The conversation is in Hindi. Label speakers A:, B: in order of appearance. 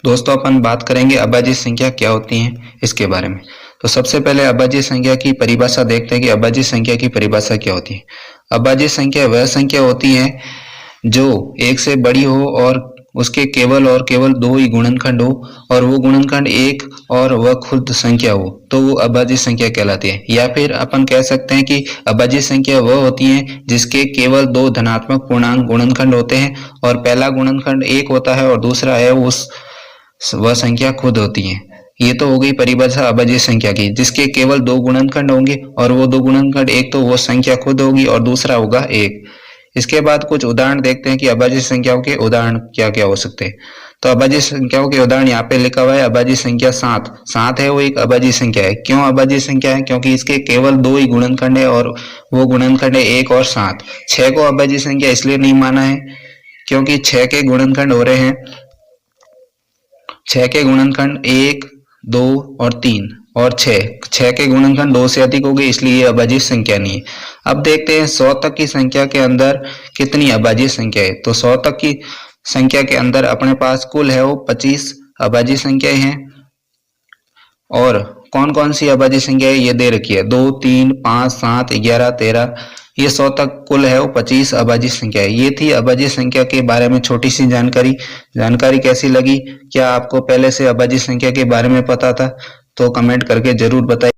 A: दोस्तों अपन बात करेंगे अभाज्य संख्या क्या होती हैं इसके बारे में। तो सबसे पहले अभाज्य संख्या की परिभाषा देखते हैं कि अभाज्य संख्या की परिभाषा क्या होती है। अभाज्य संख्या वह संख्या होती है जो एक से बड़ी हो और उसके केवल और केवल दो ही गुणनखंड हो और वो गुणनखंड एक और वह खुद संख्या हो तो वो अभाज्य संख्या कहलाती है। या फिर अपन कह सकते हैं कि अभाज्य संख्या वह होती है जिसके केवल दो धनात्मक पूर्णांक गुणनखंड होते हैं और पहला गुणनखंड एक होता है और दूसरा है वह संख्या खुद होती है। ये तो हो गई परिभाषा अभाज्य संख्या की, जिसके केवल दो गुणनखंड होंगे और वो दो गुणनखंड एक तो वो संख्या खुद होगी और दूसरा होगा एक। इसके बाद कुछ उदाहरण देखते हैं कि अभाज्य संख्याओं के उदाहरण क्या क्या हो सकते हैं। तो अभाज्य संख्याओं के उदाहरण यहाँ पे लिखा हुआ है। अभाज्य संख्या 7 है, वो एक अभाज्य संख्या है। क्यों अभाज्य संख्या है? क्योंकि इसके केवल दो ही गुणनखंड है और वो गुणनखंड है 1 और 7। 6 को अभाज्य संख्या इसलिए नहीं माना है क्योंकि 6 के गुणनखंड हो रहे हैं 6 के गुणनखंड 1, 2 और 3 और 6 के गुणनखंड 2 से अधिक हो गए, इसलिए ये अभाज्य संख्या नहीं है। अब देखते हैं 100 तक की संख्या के अंदर कितनी अभाज्य संख्या है। तो 100 तक की संख्या के अंदर अपने पास कुल है वो 25 अभाज्य संख्याएं हैं। और कौन कौन सी अभाज्य संख्या है ये दे रखी है, 2, 3, 5, 7, 11, 13। ये 100 तक कुल है वो 25 अभाज्य संख्या है। ये थी अभाज्य संख्या के बारे में छोटी सी जानकारी कैसी लगी? क्या आपको पहले से अभाज्य संख्या के बारे में पता था? तो कमेंट करके जरूर बताइए।